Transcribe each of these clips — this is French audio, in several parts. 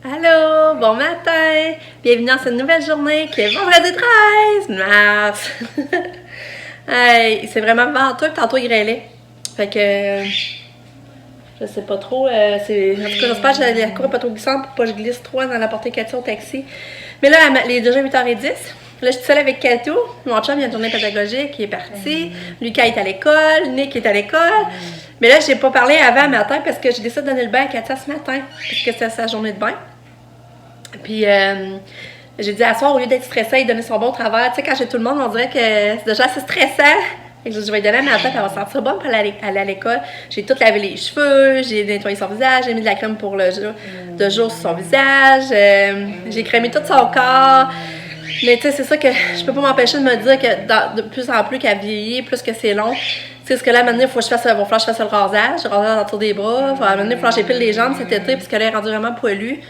Allô, bon matin! Bienvenue dans cette nouvelle journée qui est vendredi 13 mars! Hey, c'est vraiment venteux, tantôt il grêlait. Fait que, je sais pas trop, en tout cas j'espère que la cour est pas trop glissante pour pas que je glisse trop dans la portée Cathy au taxi. Mais là, il est déjà 8h10. Là, je suis seule avec Katou. Mon chum, il y a une journée pédagogique, il est parti. Lucas est à l'école. Nick est à l'école. Mais là, j'ai pas parlé avant matin parce que j'ai décidé de donner le bain à Katia ce matin. Parce que c'était sa journée de bain. Puis, j'ai dit à soir, au lieu d'être stressée, il donnait son bon travers. Tu sais, quand j'ai tout le monde, on dirait que c'est déjà assez stressant. Fait que je vais lui donner à matin, puis elle va se sentir bonne pour aller à l'école. J'ai tout lavé les cheveux, j'ai nettoyé son visage, j'ai mis de la crème pour le jour, de jour sur son visage, j'ai crémé tout son corps. Mais tu sais, c'est ça que je peux pas m'empêcher de me dire que de plus en plus qu'elle vieillit, plus que c'est long. Tu sais, parce que là, maintenant, il faut que je fasse le rasage. Le rasage autour des bras. Maintenant, il faut que j'épile les jambes cet été, parce qu'elle est rendue vraiment poilue.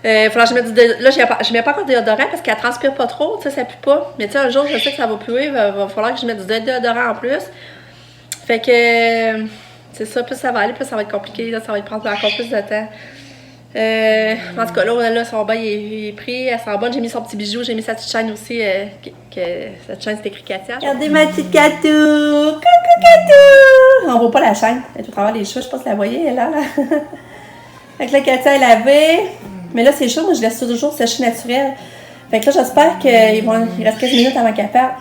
Il faudra que je mette là, je mets pas encore de déodorant parce qu'elle transpire pas trop, tu sais, ça pue pas. Mais tu sais, un jour, je sais que ça va puer, il va falloir que je mette du déodorant en plus. Fait que, c'est ça, plus ça va aller, plus ça va être compliqué, là, ça va prendre encore plus de temps. En tout cas, là son bain il est pris, elle sent bonne. J'ai mis son petit bijou, j'ai mis sa petite chaîne aussi, cette chaîne c'est écrit Katia. Regardez ma petite Katou! Coucou Katou! On voit pas la chaîne, elle est au travers des cheveux, je sais pas si vous la voyez, elle est là. Fait que là, Katia est lavée. Mais là, c'est chaud, moi je laisse toujours sécher naturel. Fait que là, j'espère qu'il reste 15 minutes avant qu'elle parte.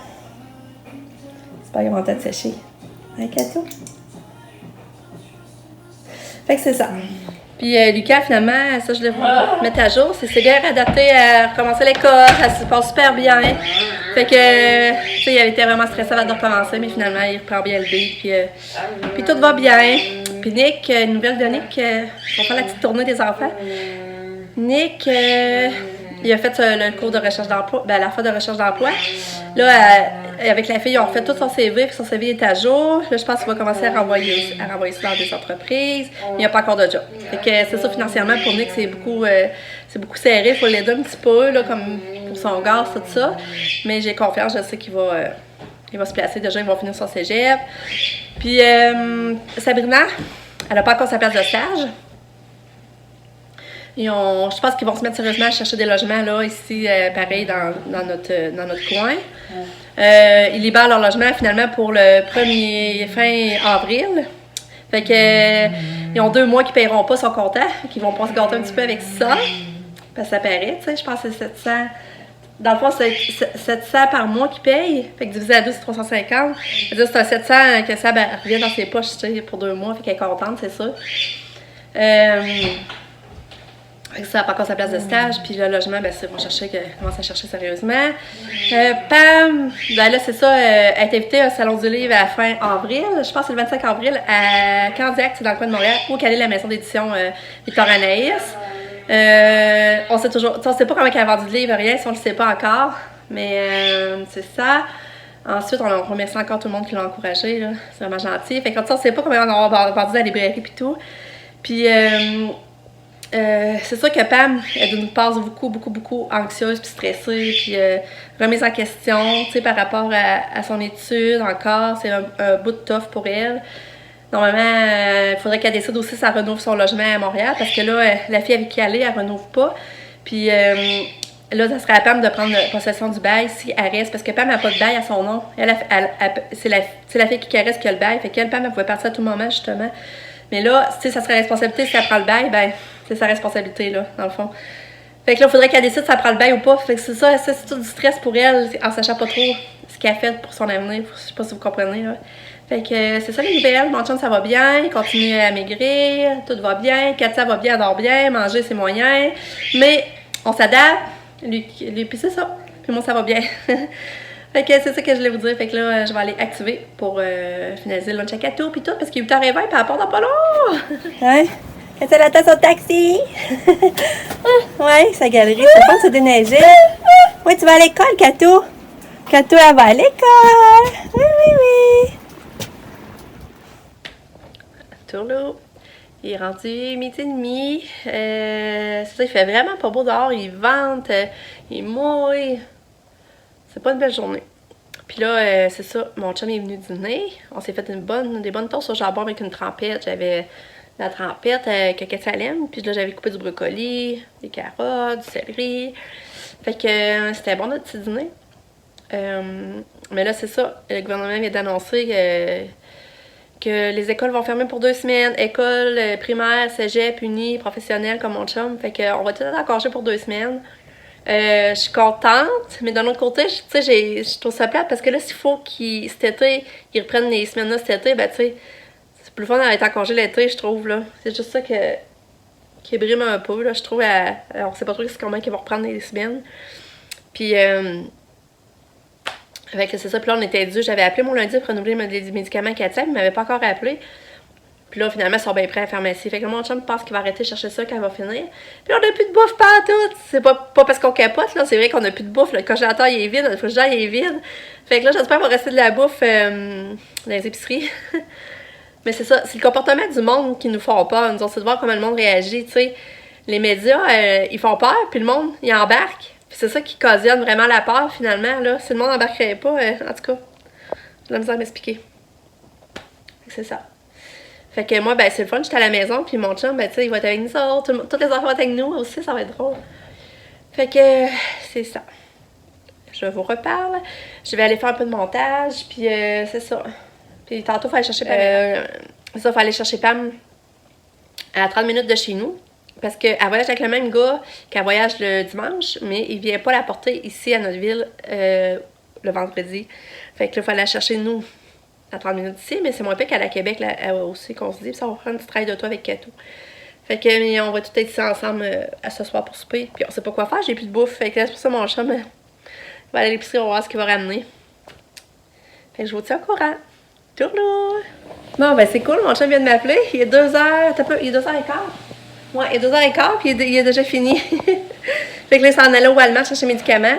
J'espère qu'ils vont peut-être sécher. Hein, Katou? Fait que c'est ça. Puis Lucas, finalement, ça je devrais mettre à jour. C'est bien adapté à recommencer l'école, ça se passe super bien. Fait que, tu sais, il était vraiment stressé avant de recommencer, mais finalement, il reprend bien le beat. Puis tout va bien. Puis Nick, une nouvelle de Nick, on va faire la petite tournée des enfants. Nick, il a fait le cours de recherche d'emploi, la fois de recherche d'emploi. Là, avec la fille, ils ont fait tout son CV, puis son CV est à jour. Là, je pense qu'il va commencer à renvoyer ça dans des entreprises. Il n'y a pas encore de job. Fait que c'est ça, financièrement, pour Nick, c'est beaucoup serré. Il faut l'aider un petit peu, là, comme pour son gaz, tout ça. Mais j'ai confiance, je sais qu'il va se placer. Déjà, il va finir son cégep. Puis, Sabrina, elle n'a pas encore sa place de stage. Je pense qu'ils vont se mettre sérieusement à chercher des logements là, ici, pareil, dans notre coin. Ils libèrent leur logement finalement pour le 1er fin avril. Fait que ils ont 2 mois qu'ils ne paieront pas, sont contents, qu'ils vont pouvoir se gâter un petit peu avec ça. Parce que ça paraît, tu sais, je pense que c'est 700. Dans le fond, c'est 700 par mois qu'ils payent. Fait que divisé à 2, c'est 350. C'est-à-dire c'est un 700 que ça revient dans ses poches, tu sais, pour 2 mois. Fait qu'elle est contente, c'est ça. Ça n'a pas encore sa place de stage, puis le logement, ben c'est commence à chercher sérieusement. Pam, ben là c'est ça, elle est invitée à un salon du livre à la fin avril, je pense que c'est le 25 avril, à Candiac, c'est dans le coin de Montréal, où qu'elle est la maison d'édition Victor Anaïs. On sait pas comment elle a vendu de livre, rien, si on le sait pas encore, mais c'est ça. Ensuite, on remercie encore tout le monde qui l'a encouragé, là. C'est vraiment gentil. Fait que on sait pas combien on a vendu dans la librairie et tout. Puis c'est sûr que Pam, elle nous passe beaucoup anxieuse puis stressée, puis remise en question, tu sais, par rapport à son étude encore. C'est un bout de tough pour elle. Normalement, il faudrait qu'elle décide aussi si elle renouve son logement à Montréal, parce que là, la fille avec qui elle est, elle renouve pas. Puis là, ça serait à Pam de prendre possession du bail si elle reste, parce que Pam n'a pas de bail à son nom. C'est la fille qui reste qui a le bail, fait qu'elle, Pam, elle pouvait partir à tout moment, justement. Mais là, tu sais, ça serait responsabilité si elle prend le bail, ben c'est sa responsabilité, là, dans le fond. Fait que là, il faudrait qu'elle décide si elle prend le bail ou pas. Fait que c'est ça, c'est tout du stress pour elle, en sachant pas trop ce qu'elle fait pour son avenir. Je sais pas si vous comprenez, là. Fait que c'est ça les nouvelles. Mon chum, ça va bien, il continue à maigrir, tout va bien. Katia va bien, elle dort bien, manger, c'est moyen. Mais on s'adapte, puis c'est ça. Puis moi, ça va bien. Fait que c'est ça que je voulais vous dire. Fait que là, je vais aller activer pour finaliser le lunch à Katou puis tout, parce qu'il est 8h20 puis elle part dans pas long. Hein? Quand elle attend son taxi. Ouais, sa galerie, ça pense se déneiger. Oui, tu vas à l'école, Katou. Katou, elle va à l'école. Oui. Tourlou. Il est rendu 12h30. C'est ça, il fait vraiment pas beau dehors. Il vente, il mouille. C'est pas une belle journée. Puis là, c'est ça, mon chum est venu dîner. On s'est fait des bonnes toasts au jambon avec une trempette. la trempette avec Salem. Puis là, j'avais coupé du brocoli, des carottes, du céleri. Fait que c'était bon notre petit dîner. Mais là, c'est ça. Le gouvernement vient d'annoncer que les écoles vont fermer pour 2 semaines. École primaire, cégep, uni, professionnel comme mon chum. Fait qu'on va tout être en congé pour 2 semaines. Je suis contente, mais d'un autre côté, tu sais, je trouve ça plate parce que là, s'il faut cet été, ils reprennent les semaines-là cet été, ben tu sais, c'est plus fun d'être en congé l'été, je trouve, là. C'est juste ça qui brime un peu, là, je trouve. On sait pas trop comment ils vont reprendre les semaines. Puis, fait que c'est ça. Puis là, on était dû. J'avais appelé mon lundi pour renouveler les médicaments à Katia, mais il m'avait pas encore appelé. Puis là, finalement, ils sont bien prêts à la pharmacie. Fait que là, mon chum pense qu'il va arrêter de chercher ça quand il va finir. Puis là, on n'a plus de bouffe partout. C'est pas parce qu'on capote, là. C'est vrai qu'on n'a plus de bouffe. Le congélateur, il est vide. Le frigidaire, il est vide. Fait que là, j'espère qu'il va rester de la bouffe dans les épiceries. Mais c'est ça. C'est le comportement du monde qui nous font peur. Nous autres, c'est de voir comment le monde réagit, tu sais. Les médias, ils font peur, puis le monde, il embarque. Puis c'est ça qui cautionne vraiment la peur, finalement, là. Si le monde n'embarquerait pas, en tout cas, j'ai la misère à m'expliquer. C'est ça. Fait que moi, ben, c'est le fun, j'étais à la maison, puis mon chum, ben, tu sais, il va être avec nous autres, toutes les enfants vont être avec nous aussi, ça va être drôle. Fait que, c'est ça. Je vous reparle. Je vais aller faire un peu de montage, puis c'est ça. Puis tantôt, il faut aller chercher Pam. Il faut aller chercher Pam à 30 minutes de chez nous. Parce qu'elle voyage avec le même gars qu'elle voyage le dimanche, mais il vient pas la porter ici à notre ville le vendredi. Fait que là, il faut aller la chercher nous à 30 minutes ici, mais c'est moins pire qu'à la Québec là, aussi qu'on se dit. Puis ça va prendre un petit travail de toi avec Kato. Fait que on va tout être ici ensemble à ce soir pour souper. Puis on sait pas quoi faire, j'ai plus de bouffe. Fait que là, c'est pour ça mon chum va aller à l'épicerie, on va voir ce qu'il va ramener. Fait que je vous tiens au courant. Tourlou! Bon, ben c'est cool, mon chum vient de m'appeler. Il est 2h, il est 2h15. Ouais, il est 2h15, puis il est déjà fini. Fait que là, il s'en allait au Walmart chercher mes médicaments.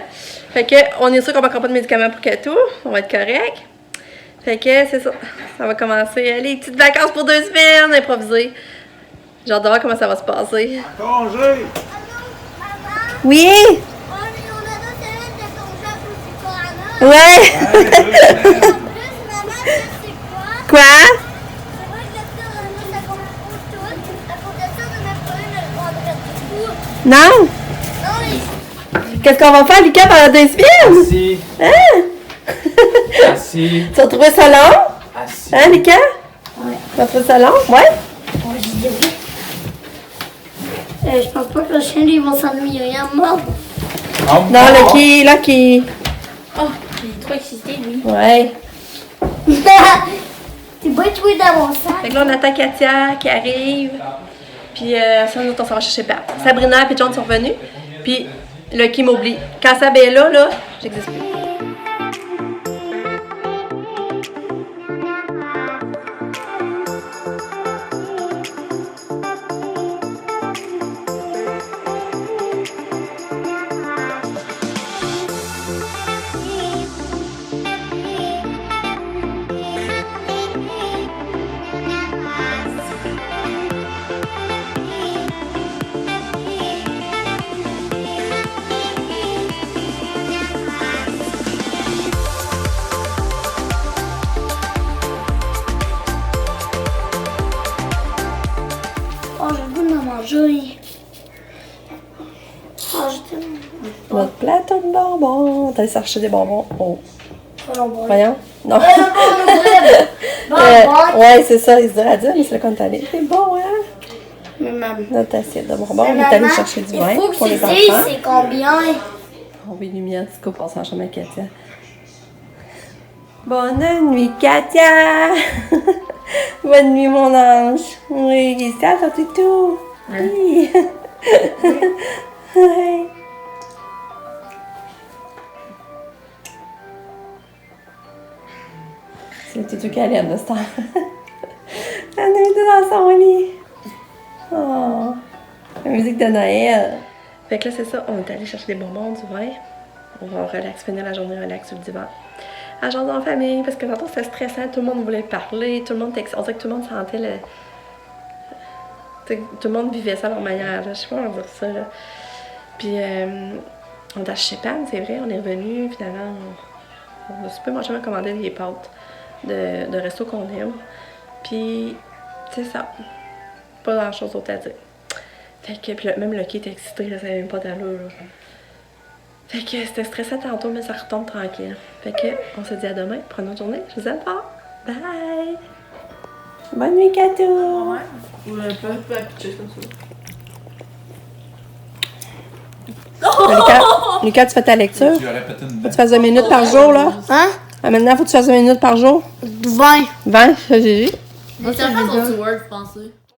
Fait que, on est sûr qu'on ne manquera pas de médicaments pour Kato. On va être correct. Fait que, c'est ça. Ça va commencer. Les petites vacances pour 2 semaines, improvisées. J'ai hâte de voir comment ça va se passer. Congé! Allô, maman? Oui! On a 2 semaines de congé à cause du corona. Ouais! En plus, maman, tu sais quoi? Quoi? C'est vrai que le corona, ça compose tout. À cause de ça, on n'a pas eu le vendredi. Non? Non, mais Qu'est-ce qu'on va faire, Lucas, pendant 2 semaines? Assis, Hein? assis, Tu as trouvé ça long? assis. Hein, Lucas? Ouais. Tu as trouvé ça long? Ouais? on se dit oui. Je pense pas que le chien, lui, va s'ennuyer à mort. Non, Lucky. Oh, il est trop excité, lui. Ouais. T'es pas trouvé dans mon sac. Fait que là, on attend Katia qui arrive. Puis, ça, nous, on s'en va chercher Pat. Sabrina et John sont revenus. Puis, Lucky m'oublie. Quand Sab est là, j'existe plus. Oh, j'ai le goût de manger. Oh, j'ai tellement... Notre plateau de bonbons. T'as allé chercher des bonbons. Oh. Bonbon. Voyons. Non. Bonbon. Ouais, c'est ça. Ils se diraient à dire, mais c'est là qu'on est allé. C'est bon, hein? Mais maman. Notre assiette de bonbons. On est allé chercher du vin il faut que pour tu les dises enfants. c'est combien. On va lumière, tu coupes, on s'en chambre avec Katia. Bonne nuit, Katia! Bonne nuit, mon ange! Oui, ça, ça c'est tout! Oui! Ouais. C'est le toutou qu'elle aime de ce temps. Elle est dans son lit. Oh! La musique de Noël! Fait que là, c'est ça, on est allé chercher des bonbons, du vin. On va finir la journée relax sur le divan. À jaser en famille, parce que tantôt c'était stressant, tout le monde voulait parler, on dirait que tout le monde sentait le... Tout le monde vivait ça à leur manière, là. Je sais pas comment dire ça, là. Puis, on est chez Pam, c'est vrai, on est revenu, finalement, on a super mangé, commandé des pâtes de resto qu'on aime. Puis, c'est ça. pas grand chose d'autre à dire. Fait que, puis là, même Lucky était excité, là, ça avait même pas d'allure, là. Fait que c'était stressant tantôt, mais ça retombe tranquille. Fait que, on se dit à demain pour une autre journée. Je vous aime fort. Bye! Bonne nuit, Kato! Ouais. Ou un peu pitcher comme ça. Lucas, tu fais ta lecture? Tu aurais pété une Faut que dent. tu fasses 20 minutes par jour, là. Hein? Ah, maintenant, faut que tu fasses 20 minutes par jour. 20. 20, ça, Gigi. Moi, c'est pas son Word, je pensais.